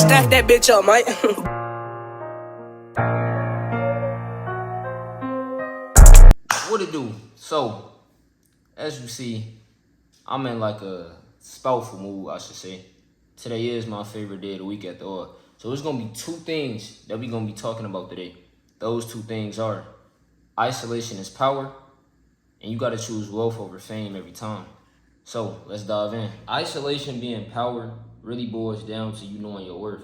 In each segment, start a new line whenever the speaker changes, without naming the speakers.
Stack that bitch up, mate.
What it do? So, as you see, I'm in like a spoutful mood, I should say. Today is my favorite day of the week at the all. So it's gonna be two things that we're gonna be talking about today. Those two things are isolation is power, and you gotta choose wealth over fame every time. So let's dive in. Isolation being power really boils down to you knowing your worth.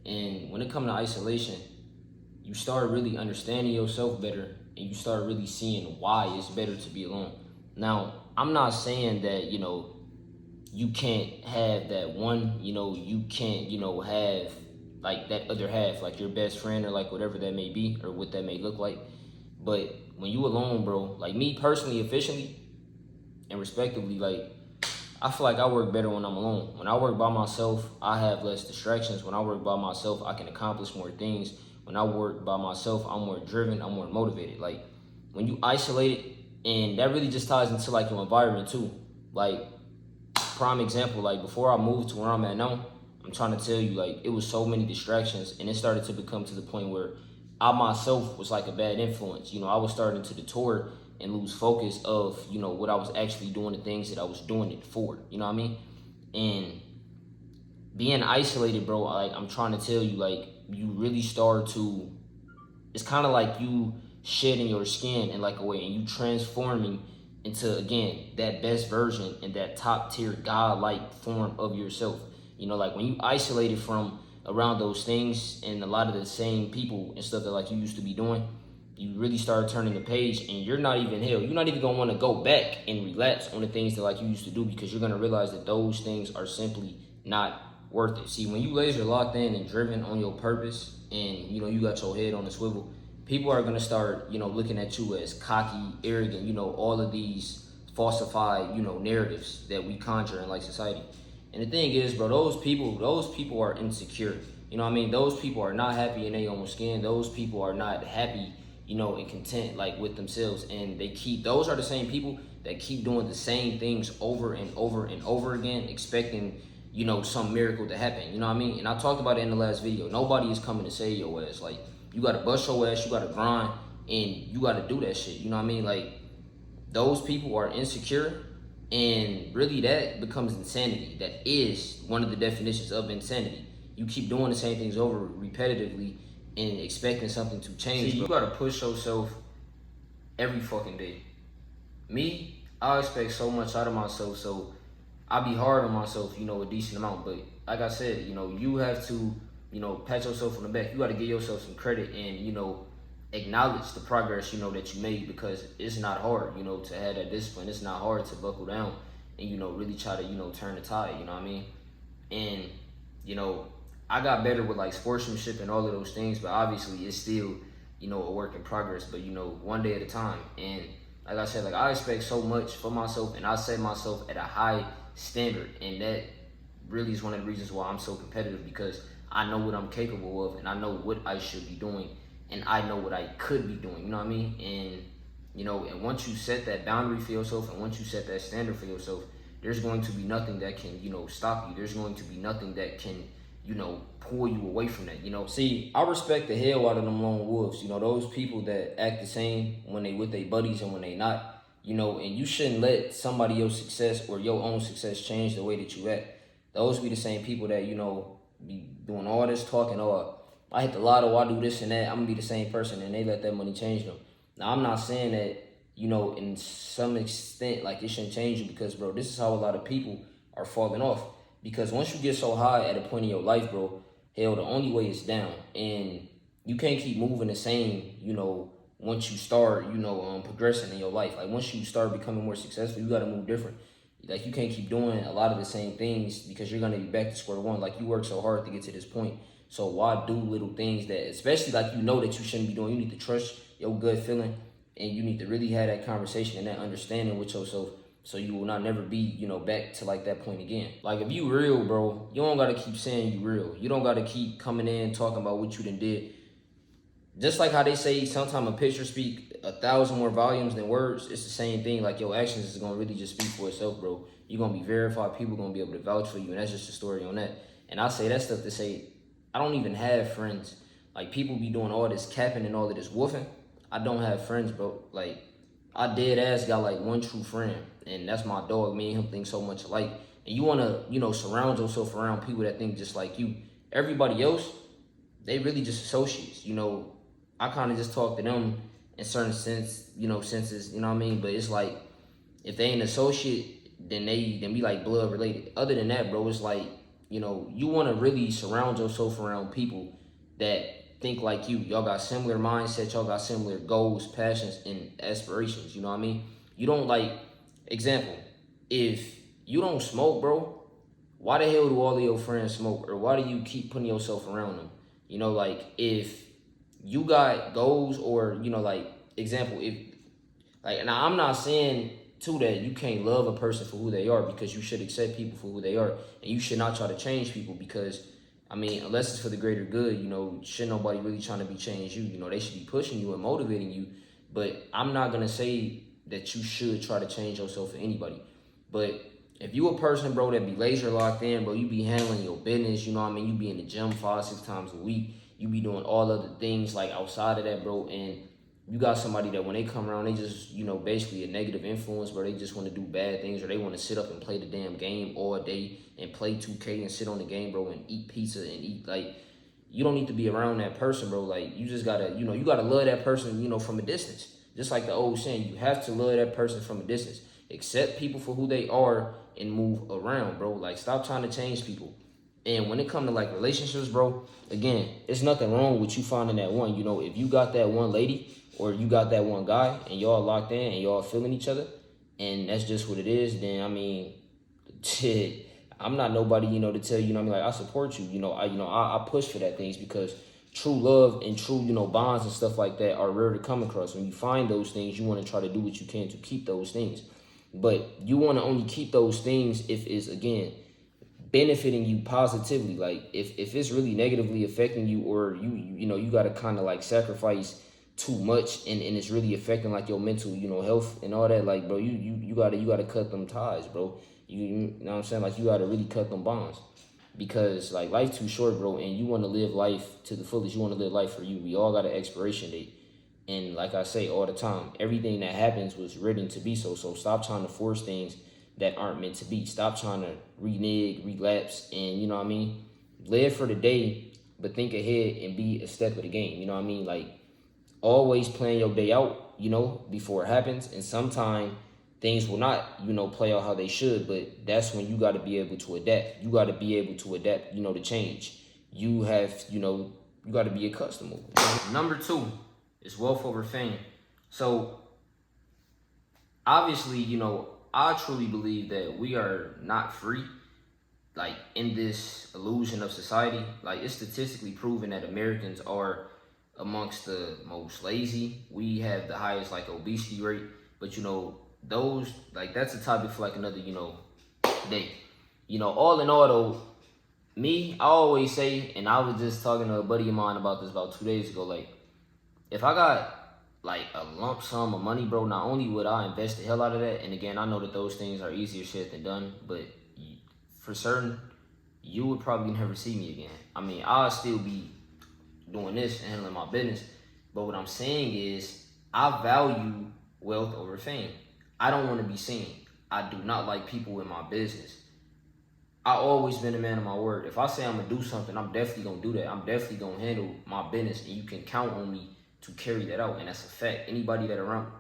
And when it comes to isolation, you start really understanding yourself better and you start really seeing why it's better to be alone. Now, I'm not saying that, you can't have that one, you can't, have like that other half, like your best friend or like whatever that may be or what that may look like. But when you alone, bro, like me personally, efficiently and respectively, like I feel like I work better when I'm alone. When I work by myself, I have less distractions. When I work by myself, I can accomplish more things. When I work by myself, I'm more driven, I'm more motivated. Like when you isolate it, and that really just ties into like your environment too. Like prime example, like before I moved to where I'm at now, I'm trying to tell you, like it was so many distractions and it started to become to the point where I myself was like a bad influence. I was starting to detour and lose focus of, what I was actually doing, the things that I was doing it for. You know what I mean? And being isolated, bro, like I'm trying to tell you, like you really start to, it's kind of like you shedding your skin in like a way and you transforming into, again, that best version and that top tier god-like form of yourself. Like when you isolated from around those things and a lot of the same people and stuff that like you used to be doing, you really start turning the page and you're not even gonna want to go back and relapse on the things that like you used to do, because you're gonna realize that those things are simply not worth it. See, when you laser locked in and driven on your purpose and you got your head on the swivel, people are gonna start looking at you as cocky, arrogant, all of these falsified narratives that we conjure in like society. And the thing is, bro, those people are insecure. You know what I mean? Those people are not happy in their own skin. Those people are not happy, and content like with themselves. And those are the same people that keep doing the same things over and over and over again, expecting, some miracle to happen. You know what I mean? And I talked about it in the last video. Nobody is coming to save your ass. Like, you gotta bust your ass, you gotta grind, and you gotta do that shit. You know what I mean? Like, those people are insecure, and really that becomes insanity. That is one of the definitions of insanity. You keep doing the same things over repetitively and expecting something to change. See, you gotta push yourself every fucking day. Me, I expect so much out of myself, so I be hard on myself, a decent amount. But like I said, you have to, pat yourself on the back. You gotta give yourself some credit and, acknowledge the progress, that you made, because it's not hard, to have that discipline. It's not hard to buckle down and, really try to, turn the tide, you know what I mean? And, I got better with like sportsmanship and all of those things, but obviously it's still, a work in progress, but one day at a time. And like I said, like I expect so much for myself and I set myself at a high standard, and that really is one of the reasons why I'm so competitive, because I know what I'm capable of and I know what I should be doing and I know what I could be doing, you know what I mean? And and once you set that boundary for yourself and once you set that standard for yourself, there's going to be nothing that can, stop you. There's going to be nothing that can, pull you away from that, See, I respect the hell out of them lone wolves, those people that act the same when they with their buddies and when they not, and you shouldn't let somebody else's success or your own success change the way that you act. Those be the same people that, be doing all this talking, I hit the lotto, I do this and that, I'm gonna be the same person, and they let that money change them. Now, I'm not saying that, in some extent, like it shouldn't change you, because, bro, this is how a lot of people are falling off. Because once you get so high at a point in your life, bro, hell, the only way is down. And you can't keep moving the same, once you start, progressing in your life. Like, once you start becoming more successful, you gotta move different. Like, you can't keep doing a lot of the same things, because you're gonna be back to square one. Like, you worked so hard to get to this point. So why do little things that, especially like that you shouldn't be doing? You need to trust your gut feeling, and you need to really have that conversation and that understanding with yourself, so you will not never be, back to like that point again. Like, if you real, bro, you don't gotta keep saying you real. You don't gotta keep coming in talking about what you done did. Just like how they say sometimes a picture speak 1,000 more volumes than words, it's the same thing. Like, your actions is gonna really just speak for itself, bro. You're gonna be verified, people gonna be able to vouch for you, and that's just the story on that. And I say that stuff to say, I don't even have friends. Like people be doing all this capping and all of this woofing. I don't have friends, bro. Like I dead ass got like one true friend, and that's my dog. Me and him think so much alike. And you wanna, surround yourself around people that think just like you. Everybody else, they really just associates. I kind of just talk to them in certain senses. You know what I mean? But it's like if they ain't associate, then we like blood related. Other than that, bro, it's like you want to really surround yourself around people that think like you. Y'all got similar mindsets. Y'all got similar goals, passions, and aspirations. You know what I mean? You don't like example. If you don't smoke, bro, why the hell do all of your friends smoke, or why do you keep putting yourself around them? Like if you got goals, or like example, if like, now I'm not saying too that you can't love a person for who they are, because you should accept people for who they are, and you should not try to change people, because I mean, unless it's for the greater good, should nobody really trying to be changed you. They should be pushing you and motivating you. But I'm not gonna say that you should try to change yourself for anybody. But if you a person, bro, that be laser locked in, bro, you be handling your business, you know what I mean? You be in the gym 5-6 times a week. You be doing all other things like outside of that, bro, and you got somebody that when they come around, they just, basically a negative influence, where they just want to do bad things, or they want to sit up and play the damn game all day and play 2K and sit on the game, bro, and eat pizza and eat, like, you don't need to be around that person, bro. Like, you just gotta, you gotta love that person, from a distance. Just like the old saying, you have to love that person from a distance. Accept people for who they are and move around, bro. Like, stop trying to change people. And when it comes to like relationships, bro, again, it's nothing wrong with you finding that one. If you got that one lady, or you got that one guy, and y'all locked in and y'all feeling each other, and that's just what it is, then I mean, shit, I'm not nobody, to tell you, like, I support you. I push for that things, because true love and true, bonds and stuff like that are rare to come across. When you find those things, you want to try to do what you can to keep those things. But you want to only keep those things if it's, again, benefiting you positively. Like if it's really negatively affecting you, or you got to kind of like sacrifice too much, and it's really affecting like your mental health and all that, like, bro, you gotta cut them ties, bro. You know what I'm saying? Like, you gotta really cut them bonds, because like life's too short, bro, and you want to live life to the fullest. You want to live life for you. We all got an expiration date. And like I say all the time, everything that happens was written to be so. So stop trying to force things that aren't meant to be. Stop trying to renege, relapse, and you know what I mean? Live for the day, but think ahead and be a step of the game. You know what I mean? Like, always plan your day out, before it happens. And sometimes things will not, play out how they should, but that's when you got to be able to adapt. You got to be able to adapt, to change. You have, you got to be accustomed. Number 2 is wealth over fame. So, obviously, I truly believe that we are not free, like, in this illusion of society. Like, it's statistically proven that Americans are amongst the most lazy. We have the highest like obesity rate, but those, like, that's a topic for like another day. All in all though, I always say, and I was just talking to a buddy of mine about this about 2 days ago, like, if I got like a lump sum of money, bro, not only would I invest the hell out of that, and again, I know that those things are easier said than done, but for certain, you would probably never see me again. I mean, I'll still be doing this and handling my business, but what I'm saying is, I value wealth over fame. I don't want to be seen. I do not like people in my business. I always been a man of my word. If I say I'm gonna do something, I'm definitely gonna do that. I'm definitely gonna handle my business, and you can count on me to carry that out, and that's a fact. Anybody that around,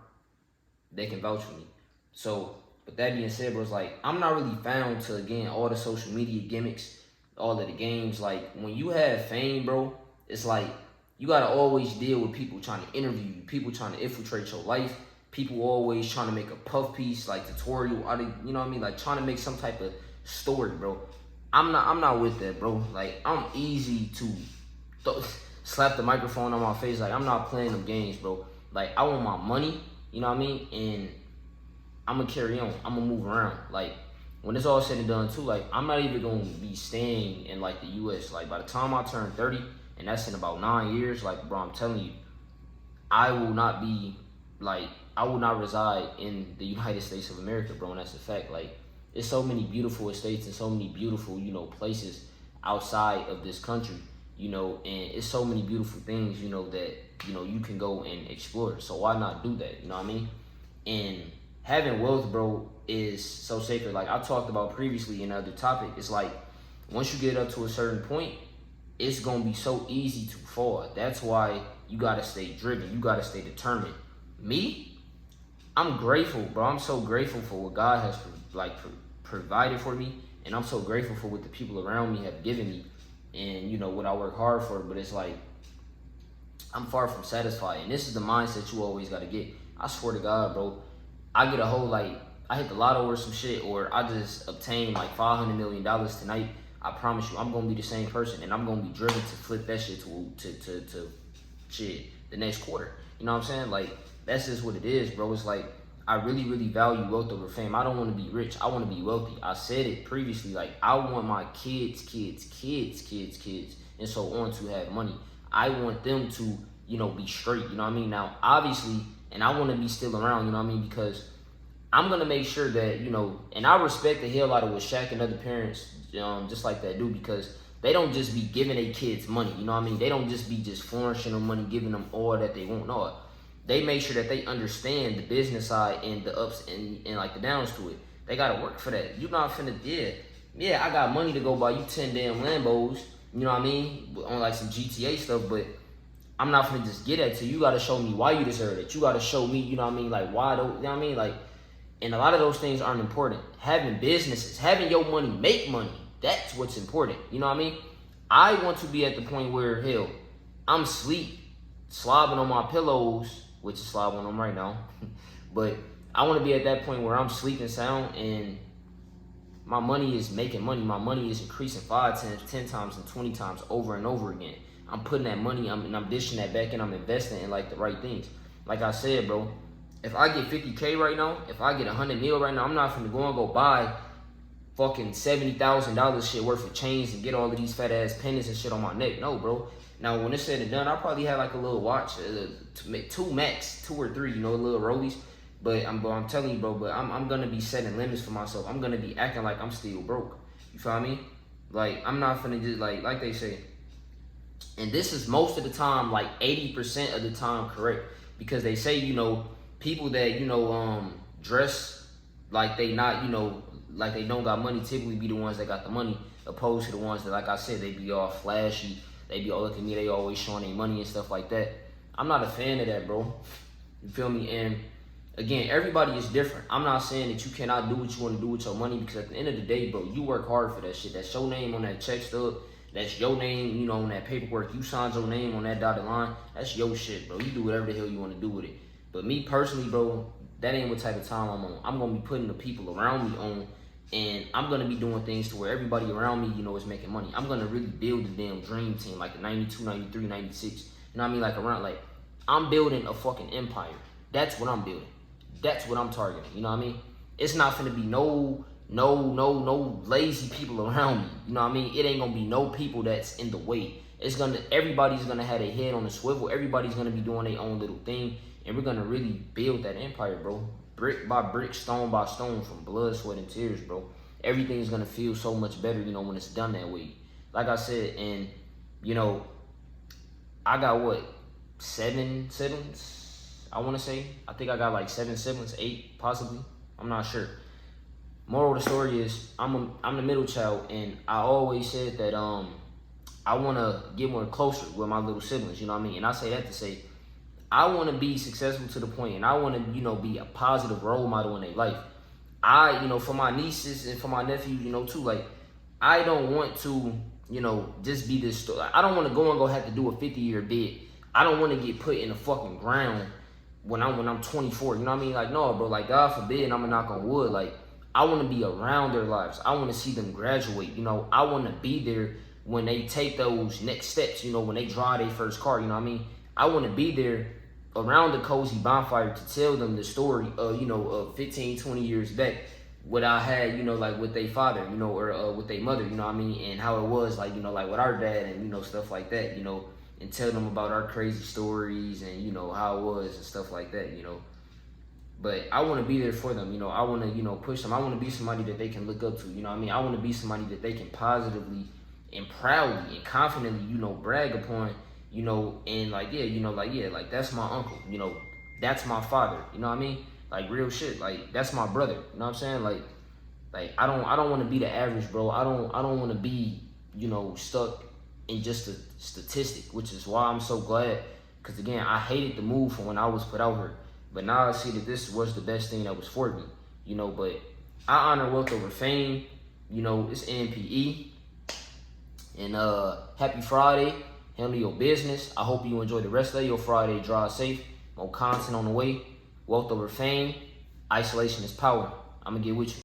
they can vouch for me. So, with that being said, bro, it's like, I'm not really found to, again, all the social media gimmicks, all of the games. Like, when you have fame, bro, it's like, you gotta always deal with people trying to interview you, people trying to infiltrate your life, people always trying to make a puff piece, like tutorial, you know what I mean? Like, trying to make some type of story, bro. I'm not with that, bro. Like, I'm easy to slap the microphone on my face. Like, I'm not playing them games, bro. Like, I want my money, you know what I mean? And I'm gonna carry on. I'm gonna move around. Like, when it's all said and done too, like, I'm not even gonna be staying in like the US. Like, by the time I turn 30, and that's in about 9 years, like, bro, I'm telling you, I will not reside in the United States of America, bro, and that's a fact. Like, there's so many beautiful estates and so many beautiful, places outside of this country, you know, and it's so many beautiful things, you know, that, you know, you can go and explore. So why not do that? You know what I mean? And having wealth, bro, is so sacred. Like I talked about previously in another topic, it's like once you get up to a certain point, it's gonna be so easy to fall. That's why you gotta stay driven. You gotta stay determined. Me, I'm grateful, bro. I'm so grateful for what God has provided for me, and I'm so grateful for what the people around me have given me, and you know what I work hard for. But it's like I'm far from satisfied, and this is the mindset you always gotta get. I swear to God, bro. I get a whole I hit the lotto or some shit, or I just obtained like $500 million tonight. I promise you, I'm gonna be the same person, and I'm gonna be driven to flip that shit to shit the next quarter. You know what I'm saying? Like that's just what it is, bro. It's like I really, really value wealth over fame. I don't want to be rich. I want to be wealthy. I said it previously. Like I want my kids, and so on to have money. I want them to, you know, be straight. You know what I mean? Now, obviously, and I want to be still around. You know what I mean? Because I'm gonna make sure that, you know, and I respect the hell out of what Shaq and other parents, just like that do, because they don't just be giving their kids money. You know what I mean? They don't just be just flourishing them money, giving them all that they want. No, they make sure that they understand the business side and the ups and like the downs to it. They gotta work for that. You're not finna, yeah, I got money to go buy you 10 damn Lambos. You know what I mean? On like some GTA stuff, but I'm not finna just get that to you. You gotta show me why you deserve it. You gotta show me, you know what I mean? Like why, you know what I mean? Like, and a lot of those things aren't important. Having businesses, having your money make money, that's what's important. You know what I mean? I want to be at the point where, hell, I'm sleep, slobbing on my pillows, which is slobbing on them right now. But I want to be at that point where I'm sleeping sound and my money is making money. My money is increasing 5 times, 10 times, and 20 times over and over again. I'm putting that money, I'm dishing that back, and I'm investing in like the right things. Like I said, bro, if I get 50K right now, if I get 100 mil right now, I'm not finna go buy fucking $70,000 shit worth of chains and get all of these fat ass pendants and shit on my neck. No, bro. Now, when it's said and done, I probably have like a little watch, two max, 2 or 3, you know, little rollies. But I'm telling you, bro, but I'm gonna be setting limits for myself. I'm gonna be acting like I'm still broke. You feel me? Like, I'm not finna just, like they say. And this is most of the time, like 80% of the time correct. Because they say, you know, people that, you know, dress like they not, you know, like they don't got money typically be the ones that got the money, opposed to the ones that, like I said, they be all flashy. They be all, look at me, they always showing their money and stuff like that. I'm not a fan of that, bro. You feel me? And again, everybody is different. I'm not saying that you cannot do what you want to do with your money, because at the end of the day, bro, you work hard for that shit. That's your name on that check stub. That's your name, you know, on that paperwork. You signed your name on that dotted line. That's your shit, bro. You do whatever the hell you want to do with it. But me personally, bro, that ain't what type of time I'm on. I'm going to be putting the people around me on, and I'm going to be doing things to where everybody around me, you know, is making money. I'm going to really build the damn dream team, like the 92, 93, 96. You know what I mean? Like around, like, I'm building a fucking empire. That's what I'm building. That's what I'm targeting. You know what I mean? It's not going to be no lazy people around me. You know what I mean? It ain't going to be no people that's in the way. Everybody's going to have their head on a swivel. Everybody's going to be doing their own little thing. And we're going to really build that empire, bro. Brick by brick, stone by stone, from blood, sweat, and tears, bro. Everything's going to feel so much better, you know, when it's done that way. Like I said, and, you know, I got, what, 7 siblings, I want to say. I think I got like 7 siblings, 8 possibly. I'm not sure. Moral of the story is I'm the middle child, and I always said that I want to get more closer with my little siblings, you know what I mean? And I say that to say I want to be successful to the point, and I want to, you know, be a positive role model in their life. You know, for my nieces and for my nephews, you know, too, like, I don't want to, you know, just be this, I don't want to go have to do a 50-year bid. I don't want to get put in the fucking ground when I'm 24, you know what I mean? Like, no, bro, like, God forbid, I'm gonna knock on wood, like, I want to be around their lives. I want to see them graduate, you know. I want to be there when they take those next steps, you know, when they drive their first car, you know what I mean? I want to be there around the cozy bonfire to tell them the story of, you know, of 15, 20 years back, what I had, you know, like with their father, you know, or with their mother, you know what I mean? And how it was, like, you know, like with our dad and, you know, stuff like that, you know, and tell them about our crazy stories and, you know, how it was and stuff like that, you know. But I want to be there for them, you know. I want to, you know, push them. I want to be somebody that they can look up to, you know what I mean? I want to be somebody that they can positively and proudly and confidently, brag upon, and like that's my uncle, that's my father, you know what I mean? Like real shit, like that's my brother, you know what I'm saying? Like I don't want to be the average, bro. I don't want to be, stuck in just a statistic, which is why I'm so glad. Cause again, I hated the move from when I was put out here, but now I see that this was the best thing that was for me, But I honor wealth over fame, It's NPE, and happy Friday. Handle your business. I hope you enjoy the rest of your Friday. Drive safe. More content on the way. Wealth over fame. Isolation is power. I'm gonna get with you.